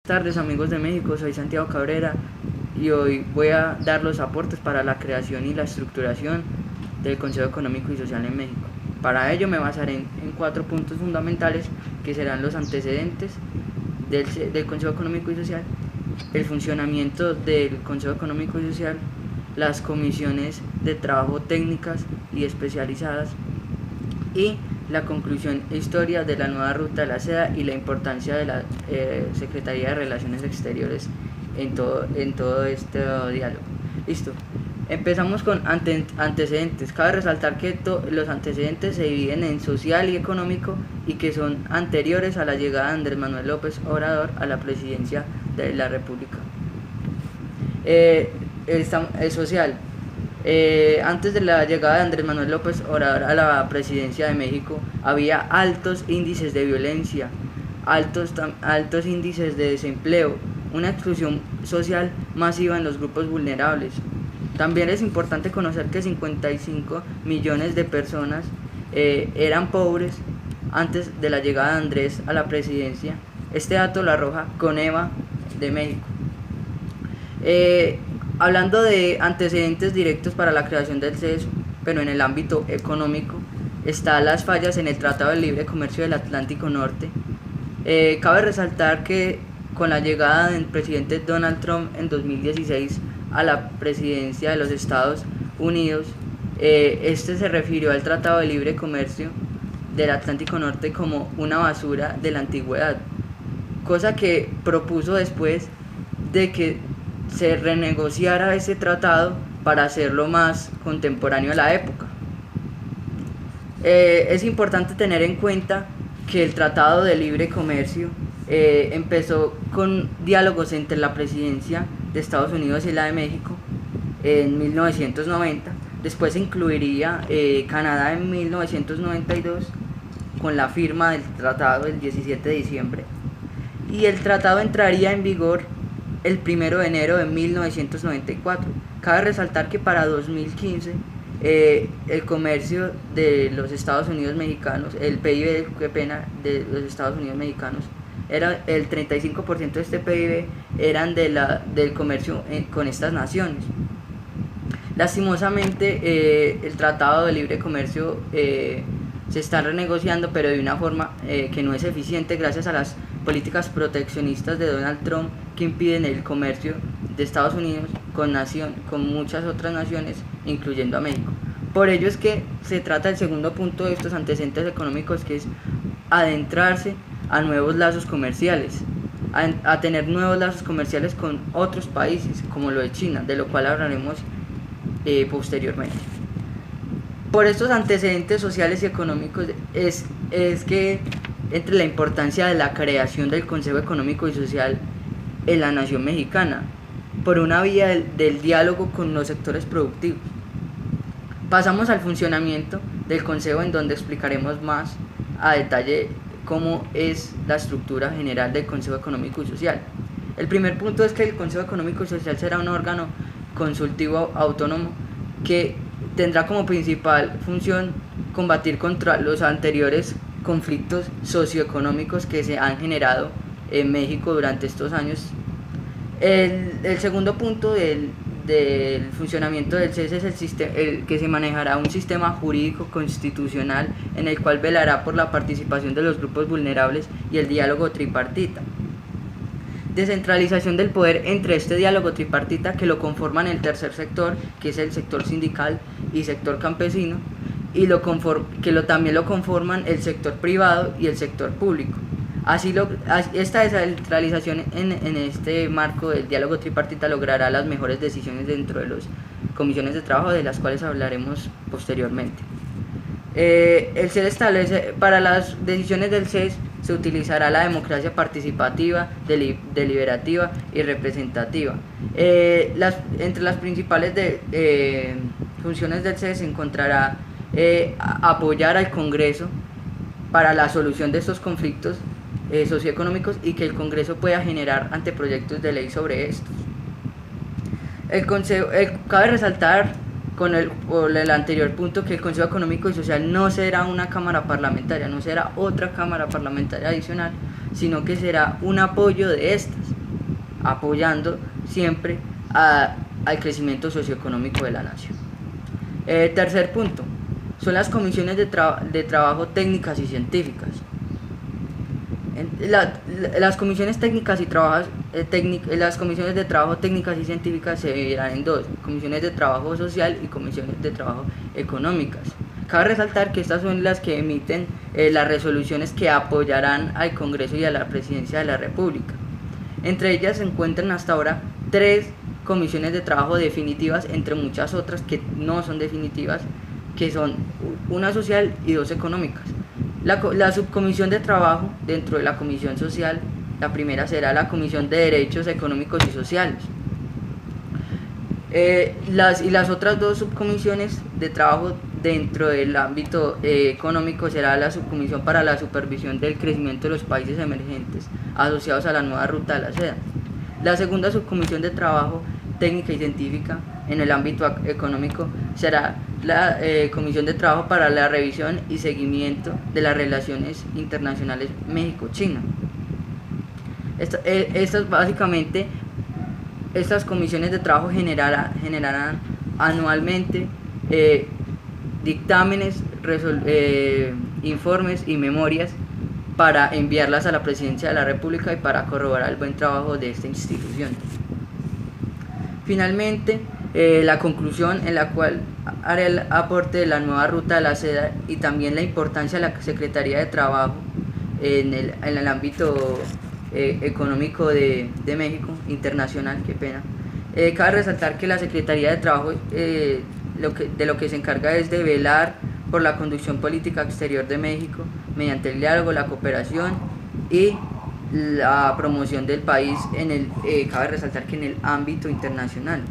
tardes, amigos de México, soy Santiago Cabrera y hoy voy a dar los aportes para la creación y la estructuración del Consejo Económico y Social en México. Para ello me basaré en 4 puntos fundamentales que serán los antecedentes del Consejo Económico y Social, el funcionamiento del Consejo Económico y Social, las comisiones de trabajo técnicas y especializadas y la conclusión e historia de la nueva ruta de la seda y la importancia de la Secretaría de Relaciones Exteriores en todo este diálogo. Listo. Empezamos con antecedentes. Cabe resaltar que los antecedentes se dividen en social y económico y que son anteriores a la llegada de Andrés Manuel López Obrador a la presidencia de la República. Social. Antes de la llegada de Andrés Manuel López Obrador a la presidencia de México había altos índices de violencia, altos índices de desempleo, una exclusión social masiva en los grupos vulnerables. También es importante conocer que 55 millones de personas eran pobres antes de la llegada de Andrés a la presidencia. Este dato lo arroja Coneva de México. Hablando de antecedentes directos para la creación del CES, pero en el ámbito económico, están las fallas en el Tratado de Libre Comercio del Atlántico Norte. Cabe resaltar que con la llegada del presidente Donald Trump en 2016 a la presidencia de los Estados Unidos, este se refirió al Tratado de Libre Comercio del Atlántico Norte como una basura de la antigüedad, cosa que propuso después de que se renegociara ese tratado para hacerlo más contemporáneo a la época. Es importante tener en cuenta que el Tratado de Libre Comercio empezó con diálogos entre la presidencia de Estados Unidos y la de México en 1990, después se incluiría Canadá en 1992 con la firma del tratado el 17 de diciembre y el tratado entraría en vigor el 1 de enero de 1994. Cabe resaltar que para 2015 el comercio de los Estados Unidos mexicanos, el PIB de los Estados Unidos mexicanos, era el 35% de este PIB eran del comercio con estas naciones. Lastimosamente el Tratado de Libre Comercio se está renegociando, pero de una forma que no es eficiente gracias a las políticas proteccionistas de Donald Trump que impiden el comercio de Estados Unidos con muchas otras naciones, incluyendo a México. Por ello es que se trata del segundo punto de estos antecedentes económicos, que es adentrarse a nuevos lazos comerciales, a tener nuevos lazos comerciales con otros países, como lo de China, de lo cual hablaremos posteriormente. Por estos antecedentes sociales y económicos es que entre la importancia de la creación del Consejo Económico y Social en la nación mexicana, por una vía del diálogo con los sectores productivos. Pasamos al funcionamiento del Consejo, en donde explicaremos más a detalle cómo es la estructura general del Consejo Económico y Social. El primer punto es que el Consejo Económico y Social será un órgano consultivo autónomo que tendrá como principal función combatir contra los anteriores conflictos socioeconómicos que se han generado en México durante estos años. El segundo punto del funcionamiento del CES es el que se manejará un sistema jurídico constitucional en el cual velará por la participación de los grupos vulnerables y el diálogo tripartita. Descentralización del poder entre este diálogo tripartita, que lo conforman el tercer sector, que es el sector sindical y sector campesino, y también lo conforman el sector privado y el sector público. Esta descentralización en este marco del diálogo tripartita logrará las mejores decisiones dentro de las comisiones de trabajo, de las cuales hablaremos posteriormente. El CES establece, para las decisiones del CES se utilizará la democracia participativa, deliberativa y representativa. Entre las principales funciones del CES se encontrará apoyar al Congreso para la solución de estos conflictos socioeconómicos y que el Congreso pueda generar anteproyectos de ley sobre estos. Cabe resaltar por el anterior punto que el Consejo Económico y Social no será una cámara parlamentaria, no será otra cámara parlamentaria adicional, sino que será un apoyo de estas. apoyando siempre al crecimiento socioeconómico de la nación. Tercer punto, son las comisiones de trabajo técnicas y científicas. Las comisiones técnicas y las comisiones de trabajo técnicas y científicas se dividirán en dos: comisiones de trabajo social y comisiones de trabajo económicas. Cabe resaltar que estas son las que emiten las resoluciones que apoyarán al Congreso y a la Presidencia de la República. Entre ellas se encuentran hasta ahora 3 comisiones de trabajo definitivas, entre muchas otras que no son definitivas, que son una social y 2 económicas. La subcomisión de trabajo dentro de la comisión social, la primera será la Comisión de Derechos Económicos y Sociales. Las otras 2 subcomisiones de trabajo dentro del ámbito económico será la Subcomisión para la Supervisión del Crecimiento de los Países Emergentes asociados a la nueva ruta de la seda. La segunda subcomisión de trabajo técnica y científica en el ámbito económico será la Comisión de Trabajo para la Revisión y Seguimiento de las Relaciones Internacionales México-China. Estas comisiones de trabajo generarán anualmente dictámenes, informes y memorias para enviarlas a la Presidencia de la República y para corroborar el buen trabajo de esta institución. Finalmente, la conclusión, en la cual haré el aporte de la nueva ruta de la seda y también la importancia de la Secretaría de Trabajo en el ámbito económico de México, internacional, qué pena. Cabe resaltar que la Secretaría de Trabajo de lo que se encarga es de velar por la conducción política exterior de México mediante el diálogo, la cooperación y la promoción del país cabe resaltar que en el ámbito internacional.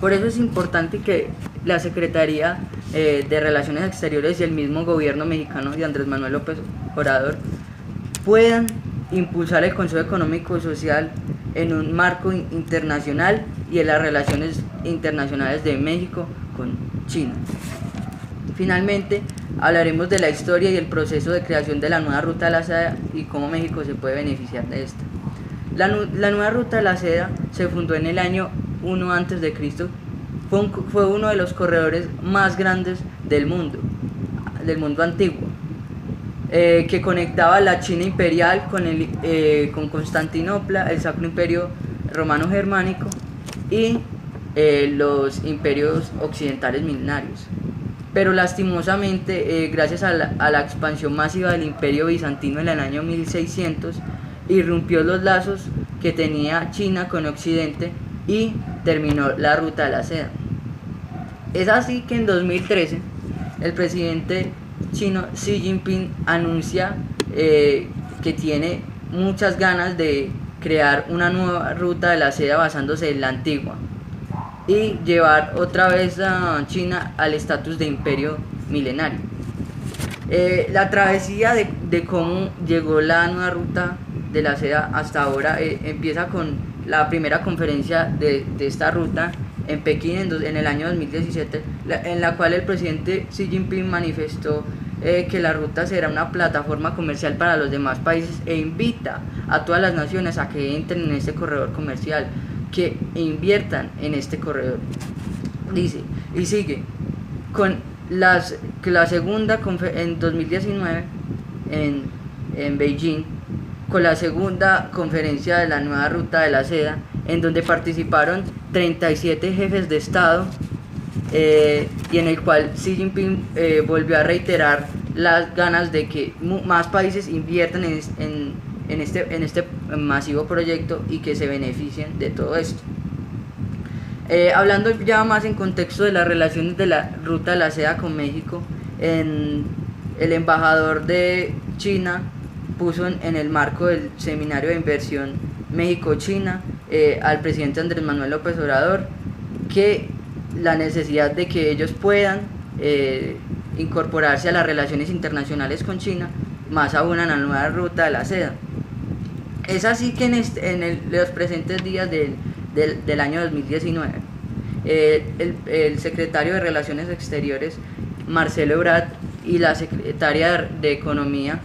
Por eso es importante que la Secretaría de Relaciones Exteriores y el mismo gobierno mexicano de Andrés Manuel López Obrador puedan impulsar el Consejo Económico y Social en un marco internacional y en las relaciones internacionales de México con China. Finalmente, hablaremos de la historia y el proceso de creación de la nueva ruta de la seda y cómo México se puede beneficiar de esta. La nueva ruta de la seda se fundó en el año 1 a.C. Fue uno de los corredores más grandes del mundo antiguo, que conectaba la China imperial con Constantinopla, el Sacro Imperio Romano Germánico y los imperios occidentales milenarios. Pero lastimosamente, gracias a la expansión masiva del Imperio Bizantino en el año 1600, irrumpió los lazos que tenía China con Occidente y terminó la ruta de la seda. Es así que en 2013 el presidente chino Xi Jinping anuncia que tiene muchas ganas de crear una nueva ruta de la seda basándose en la antigua y llevar otra vez a China al estatus de imperio milenario. La travesía de cómo llegó la nueva ruta de la seda hasta ahora empieza con la primera conferencia de esta ruta en Pekín en el año 2017, en la cual el presidente Xi Jinping manifestó que la ruta será una plataforma comercial para los demás países e invita a todas las naciones a que entren en este corredor comercial, que inviertan en este corredor. Dice, y sigue, con la segunda en 2019 en Beijing, con la segunda conferencia de la nueva ruta de la seda, en donde participaron 37 jefes de Estado, y en el cual Xi Jinping volvió a reiterar las ganas de que más países inviertan en este masivo proyecto y que se beneficien de todo esto. Hablando ya más en contexto de las relaciones de la ruta de la seda con México, el embajador de China puso en el marco del seminario de inversión México-China al presidente Andrés Manuel López Obrador que la necesidad de que ellos puedan incorporarse a las relaciones internacionales con China, más aún a la nueva ruta de la seda. Es así que los presentes días del año 2019, el secretario de Relaciones Exteriores, Marcelo Ebrard, y la secretaria de Economía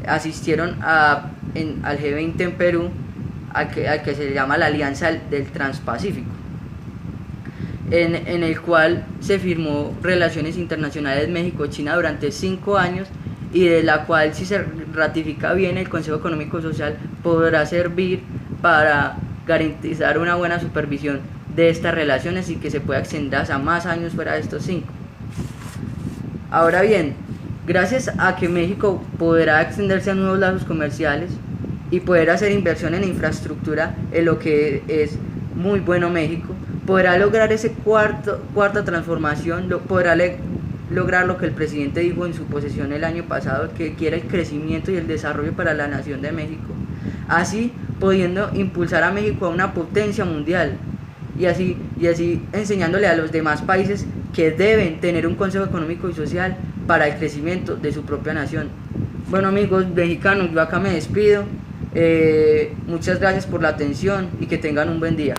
asistieron al G20 en Perú al que se llama la Alianza del Transpacífico, en el cual se firmó Relaciones Internacionales México-China durante 5 años, y de la cual, si se ratifica bien, el Consejo Económico Social podrá servir para garantizar una buena supervisión de estas relaciones y que se pueda extender a más años fuera de estos 5. Ahora bien, gracias a que México podrá extenderse a nuevos lazos comerciales y poder hacer inversión en infraestructura, en lo que es muy bueno México, podrá lograr esa cuarta transformación, podrá lograr lo que el presidente dijo en su posesión el año pasado, que quiere el crecimiento y el desarrollo para la nación de México, así pudiendo impulsar a México a una potencia mundial, y así enseñándole a los demás países que deben tener un Consejo Económico y Social para el crecimiento de su propia nación. Bueno, amigos mexicanos, yo acá me despido. Muchas gracias por la atención y que tengan un buen día.